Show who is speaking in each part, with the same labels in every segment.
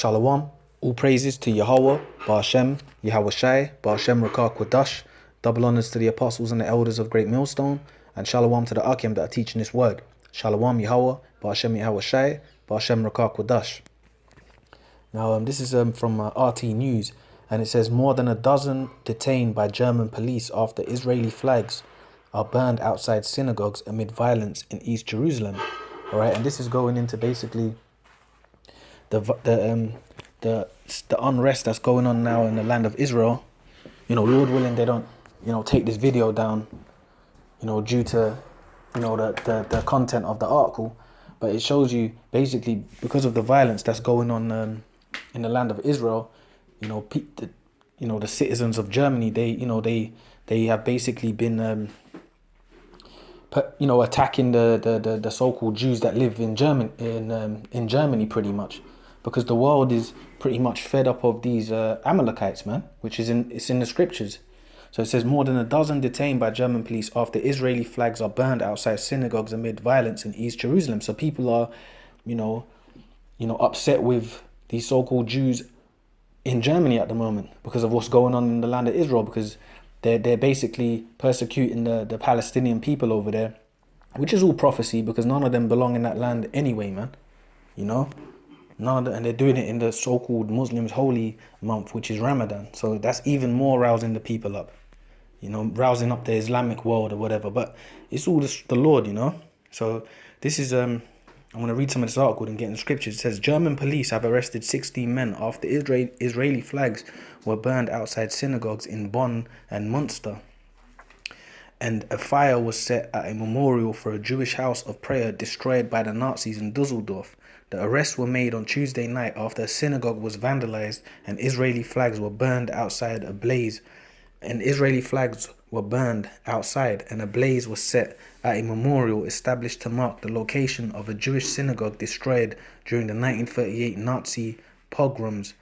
Speaker 1: Shalom, all praises to Yahweh, Ba'ashem, Yahweh Shai, Ba'ashem Rakah Qudash, double honors to the apostles and the elders of Great Millstone, and Shalom to the Akim that are teaching this word. Shalom Yahweh, Ba'ashem Yahweh Shai, Ba'ashem Rakah Qudash. Now this is from RT News, and it says more than a dozen detained by German police after Israeli flags are burned outside synagogues amid violence in East Jerusalem. All right, and this is going into basically the unrest that's going on now in the land of Israel. Lord willing, they don't take this video down, due to the content of the article, but it shows you basically because of the violence that's going on in the land of Israel. The citizens of Germany, they have basically been attacking the so-called Jews that live in Germany pretty much, because the world is pretty much fed up of these Amalekites, man, which is it's in the scriptures. So it says more than a dozen detained by German police after Israeli flags are burned outside synagogues amid violence in East Jerusalem. So people are, upset with these so-called Jews in Germany at the moment because of what's going on in the land of Israel, because they're basically persecuting the Palestinian people over there, which is all prophecy because none of them belong in that land anyway, man. None of them, and they're doing it in the so-called Muslims' holy month, which is Ramadan. So that's even more rousing the people up, rousing up the Islamic world or whatever. But it's all the Lord, So this is I'm going to read some of this article and get in the scriptures. It says German police have arrested 16 men after Israeli flags were burned outside synagogues in Bonn and Munster, and a fire was set at a memorial for a Jewish house of prayer destroyed by the Nazis in Dusseldorf. The arrests were made on Tuesday night after a synagogue was vandalized and Israeli flags were burned outside. A blaze was set at a memorial established to mark the location of a Jewish synagogue destroyed during the 1938 Nazi pogroms.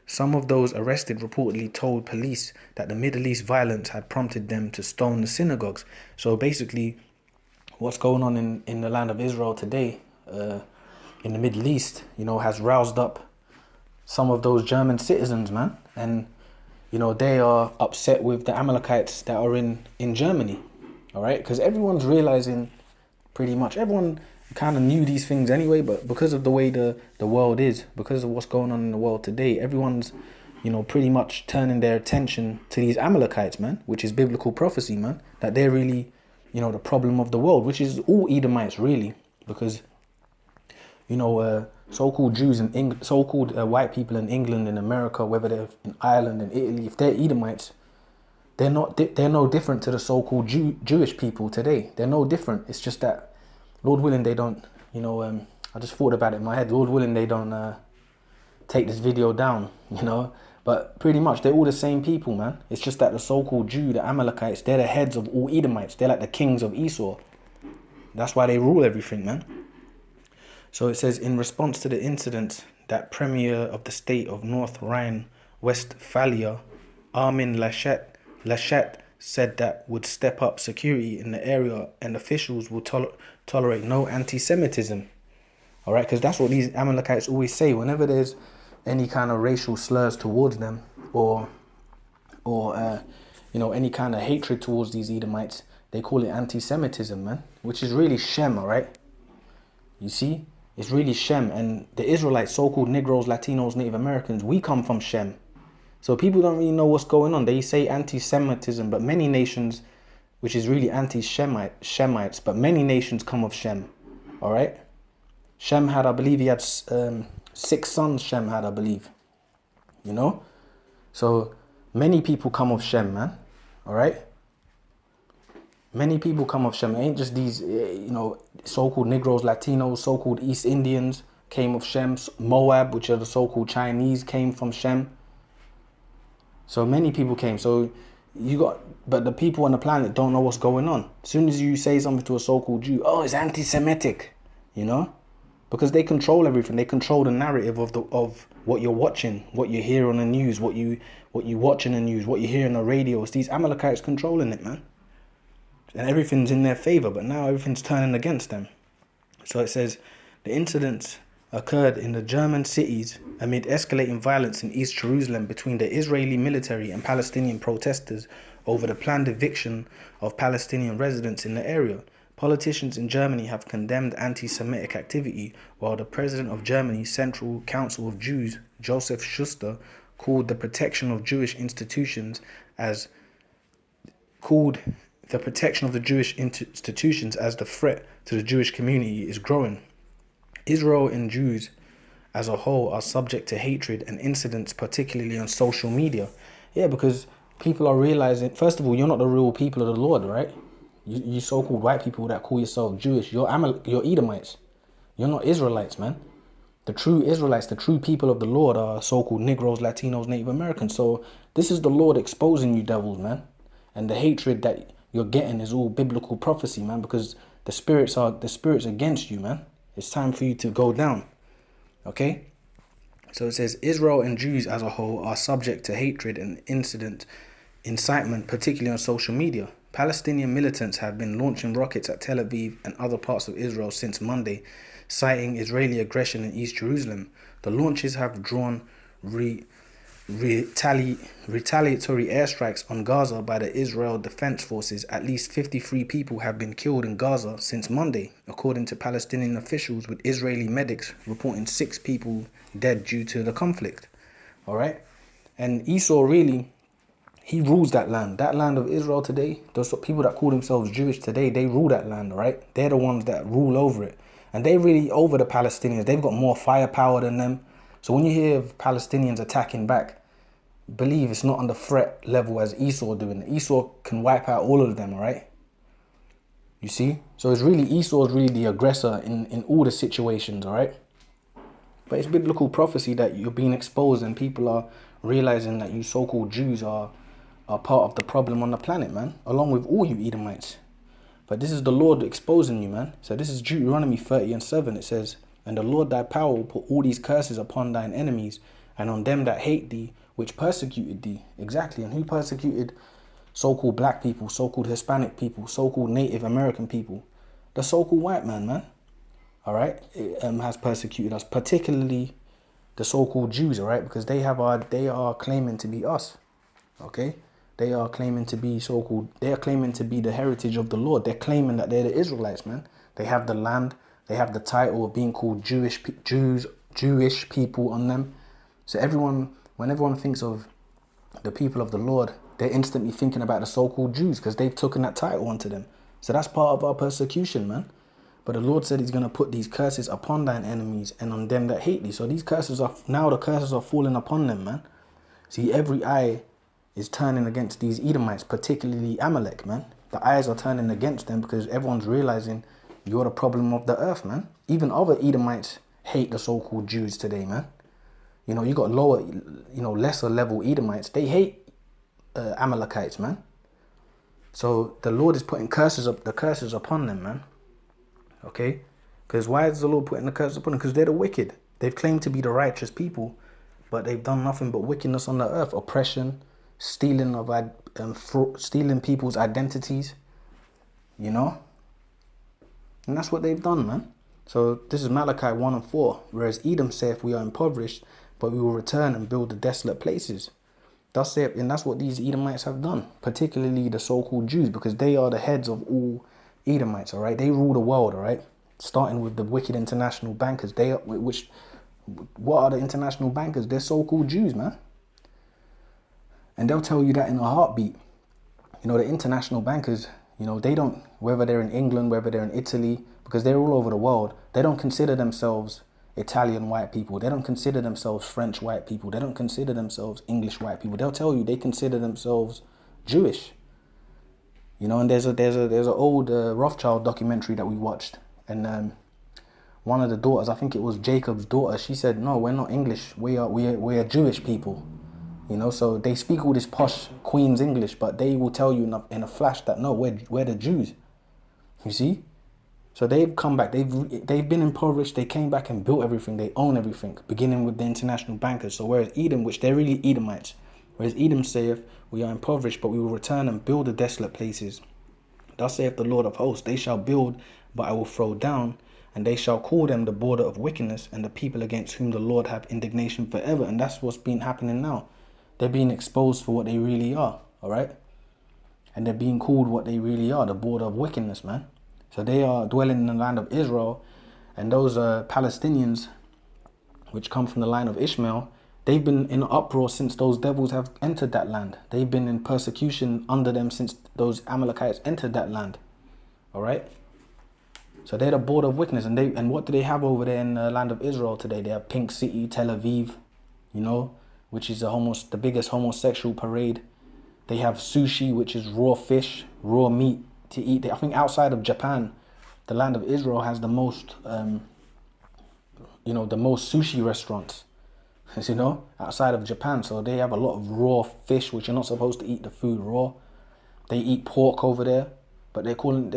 Speaker 1: Some of those arrested reportedly told police that the Middle East violence had prompted them to stone the synagogues. So basically, what's going on in the land of Israel today, in the Middle East, has roused up some of those German citizens, man. And, they are upset with the Amalekites that are in Germany, all right? Because everyone's realizing, pretty much everyone kind of knew these things anyway, but because of the way the world is, because of what's going on in the world today, everyone's, pretty much turning their attention to these Amalekites, man, which is biblical prophecy, man, that they're really, the problem of the world, which is all Edomites, really, because so-called Jews in England, so-called white people in England, in America, whether they're in Ireland and Italy, if they're Edomites, they're no different to the so-called Jewish people today. They're no different. It's just that, Lord willing, they don't, I just thought about it in my head. Lord willing, they don't take this video down, But pretty much, they're all the same people, man. It's just that the so-called Jew, the Amalekites, they're the heads of all Edomites. They're like the kings of Esau. That's why they rule everything, man. So it says, in response to the incident, that Premier of the state of North Rhine-Westphalia, Armin Laschet, said that would step up security in the area and officials will tolerate no anti-Semitism. All right, because that's what these Amalekites always say. Whenever there's any kind of racial slurs towards them or any kind of hatred towards these Edomites, they call it anti-Semitism, man, which is really Shem, all right? You see? It's really Shem, and the Israelites, so-called Negroes, Latinos, Native Americans, we come from Shem. So people don't really know what's going on. They say anti-Semitism, but many nations, which is really anti-Shemites, but many nations come of Shem, all right? Shem had, I believe he had 6 sons, Shem had, I believe, So many people come of Shem, man, all right? Many people come of Shem. It ain't just these, so-called Negroes, Latinos, so-called East Indians came of Shem. Moab, which are the so-called Chinese, came from Shem. So many people came. So but the people on the planet don't know what's going on. As soon as you say something to a so-called Jew, oh, it's anti-Semitic, because they control everything. They control the narrative of what you're watching, what you hear on the news, what you watch in the news, what you hear on the radio. It's these Amalekites controlling it, man. And everything's in their favor, but now everything's turning against them. So it says, the incidents occurred in the German cities amid escalating violence in East Jerusalem between the Israeli military and Palestinian protesters over the planned eviction of Palestinian residents in the area. Politicians in Germany have condemned anti-Semitic activity, while the president of Germany's Central Council of Jews, Joseph Schuster, called the protection of Jewish institutions as the threat to the Jewish community is growing. Israel and Jews as a whole are subject to hatred and incidents, particularly on social media. Yeah, because people are realizing, first of all, you're not the real people of the Lord, right? You so-called white people that call yourself Jewish, you're Edomites. You're not Israelites, man. The true Israelites, the true people of the Lord are so-called Negroes, Latinos, Native Americans. So this is the Lord exposing you devils, man. And the hatred that you're getting is all biblical prophecy, man, because the spirits against you, man. It's time for you to go down. Okay? So it says, Israel and Jews as a whole are subject to hatred and incitement, particularly on social media. Palestinian militants have been launching rockets at Tel Aviv and other parts of Israel since Monday, citing Israeli aggression in East Jerusalem. The launches have drawn retaliatory airstrikes on Gaza by the Israel Defense Forces. At least 53 people have been killed in Gaza since Monday, according to Palestinian officials, with Israeli medics reporting 6 people dead due to the conflict. All right? And Esau really, he rules that land. That land of Israel today, those people that call themselves Jewish today, they rule that land, all right? They're the ones that rule over it. And they really over the Palestinians. They've got more firepower than them. So when you hear of Palestinians attacking back, believe it's not on the threat level as Esau doing. Esau can wipe out all of them, all right? You see? So it's really, Esau's really the aggressor in all the situations, all right? But it's biblical prophecy that you're being exposed and people are realizing that you so-called Jews are part of the problem on the planet, man, along with all you Edomites. But this is the Lord exposing you, man. So this is Deuteronomy 30:7. It says, and the Lord thy power will put all these curses upon thine enemies and on them that hate thee, which persecuted thee. Exactly. And who persecuted so-called black people, so-called Hispanic people, so-called Native American people? The so-called white man. All right, has persecuted us, particularly the so-called Jews, all right, because they are claiming to be us, okay? They are claiming to be they are claiming to be the heritage of the Lord. They're claiming that they're the Israelites, man. They have the land, they have the title of being called Jewish people on them. So when everyone thinks of the people of the Lord, they're instantly thinking about the so-called Jews because they've taken that title onto them. So that's part of our persecution, man. But the Lord said he's going to put these curses upon thine enemies and on them that hate thee. So the curses are falling upon them, man. See, every eye is turning against these Edomites, particularly Amalek, man. The eyes are turning against them because everyone's realizing you're the problem of the earth, man. Even other Edomites hate the so-called Jews today, man. You know, you got lesser level Edomites. They hate Amalekites, man. So the Lord is putting the curses upon them, man. Okay? Because why is the Lord putting the curses upon them? Because they're the wicked. They've claimed to be the righteous people, but they've done nothing but wickedness on the earth. Oppression, stealing people's identities, you know? And that's what they've done, man. So this is Malachi 1:4. Whereas Edom saith, we are impoverished, but we will return and build the desolate places. Thus saith, and that's what these Edomites have done, particularly the so-called Jews, because they are the heads of all Edomites, all right? They rule the world, all right? Starting with the wicked international bankers. What are the international bankers? They're so-called Jews, man. And they'll tell you that in a heartbeat. You know, the international bankers, you know, they don't, whether they're in England, whether they're in Italy, because they're all over the world, they don't consider themselves Italian white people. They don't consider themselves French white people. They don't consider themselves English white people. They'll tell you they consider themselves Jewish. You know, and there's an old Rothschild documentary that we watched, and one of the daughters, I think it was Jacob's daughter, she said, "No, we're not English. We are Jewish people." You know, so they speak all this posh Queen's English, but they will tell you in a flash that no, we're the Jews. You see, so they've come back. They've been impoverished. They came back and built everything. They own everything, beginning with the international bankers. So whereas Edom, which they're really Edomites, whereas Edom saith, we are impoverished, but we will return and build the desolate places. Thus saith the Lord of hosts, they shall build, but I will throw down, and they shall call them the border of wickedness, and the people against whom the Lord have indignation forever. And that's what's been happening now. They're being exposed for what they really are, all right? And they're being called what they really are, the border of wickedness, man. So they are dwelling in the land of Israel, and those Palestinians, which come from the line of Ishmael, they've been in uproar since those devils have entered that land. They've been in persecution under them since those Amalekites entered that land, all right? So they're the border of wickedness. And what do they have over there in the land of Israel today? They have Pink City, Tel Aviv, you know, which is the biggest homosexual parade. They have sushi, which is raw fish, raw meat to eat. I think outside of Japan, the land of Israel has the most, the most sushi restaurants, you know, outside of Japan. So they have a lot of raw fish, which you're not supposed to eat the food raw. They eat pork over there. But they're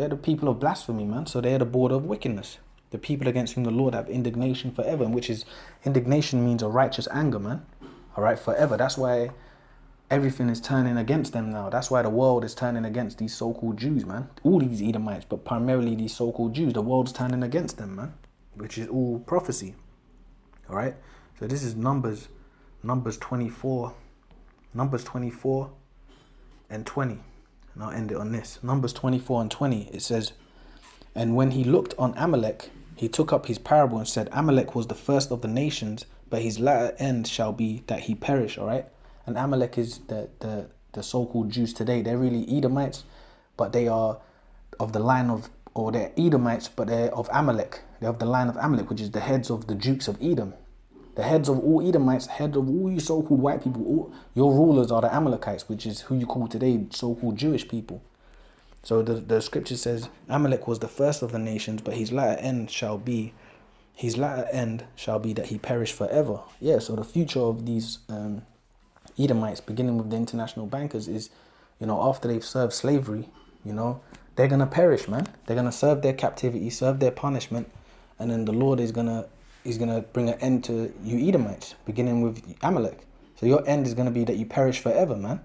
Speaker 1: the people of blasphemy, man. So they're the border of wickedness. The people against whom the Lord have indignation forever, which is, indignation means a righteous anger, man. All right, forever. That's why everything is turning against them now. That's why the world is turning against these so-called Jews, man. All these Edomites, but primarily these so-called Jews. The world's turning against them, man. Which is all prophecy. All right. So this is Numbers 24 and 20. And I'll end it on this. Numbers 24 and 20, it says, and when he looked on Amalek, he took up his parable and said, Amalek was the first of the nations, but his latter end shall be that he perish, all right? And Amalek is the so-called Jews today. They're really Edomites, but they are of the line of, or they're Edomites, but they're of Amalek. They're of the line of Amalek, which is the heads of the Dukes of Edom. The heads of all Edomites, head of all you so-called white people, your rulers are the Amalekites, which is who you call today so-called Jewish people. So the scripture says, Amalek was the first of the nations, but his latter end shall be that he perish forever. Yeah, so the future of these Edomites, beginning with the international bankers, is, after they've served slavery, they're going to perish, man. They're going to serve their captivity, serve their punishment, and then the Lord is going to bring an end to you Edomites, beginning with Amalek. So your end is going to be that you perish forever, man.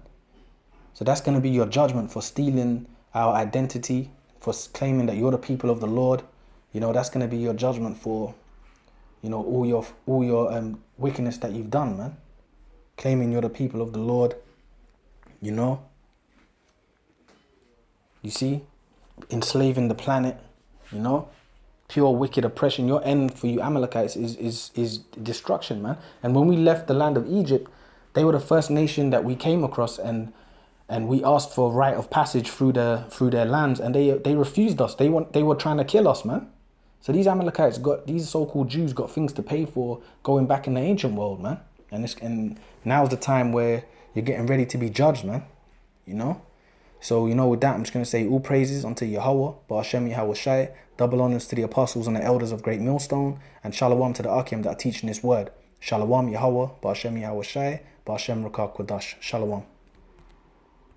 Speaker 1: So that's going to be your judgment for stealing our identity, for claiming that you're the people of the Lord. That's going to be your judgment for, all your wickedness that you've done, man. Claiming you're the people of the Lord, You see? Enslaving the planet, Pure wicked oppression. Your end for you Amalekites is destruction, man. And when we left the land of Egypt, they were the first nation that we came across, and we asked for a rite of passage through their lands, and they refused us. They were trying to kill us, man. So these Amalekites these so-called Jews got things to pay for going back in the ancient world, man. And now's the time where you're getting ready to be judged, man. So, with that, I'm just going to say all praises unto Yahweh, Ba'ashem Yahweh Shai, double honors to the apostles and the elders of Great Millstone, and shalom to the Akim that are teaching this word. Shalom Yahweh, Ba'ashem Yahweh Shai, Ba'ashem Rakah Kodash. Shalom.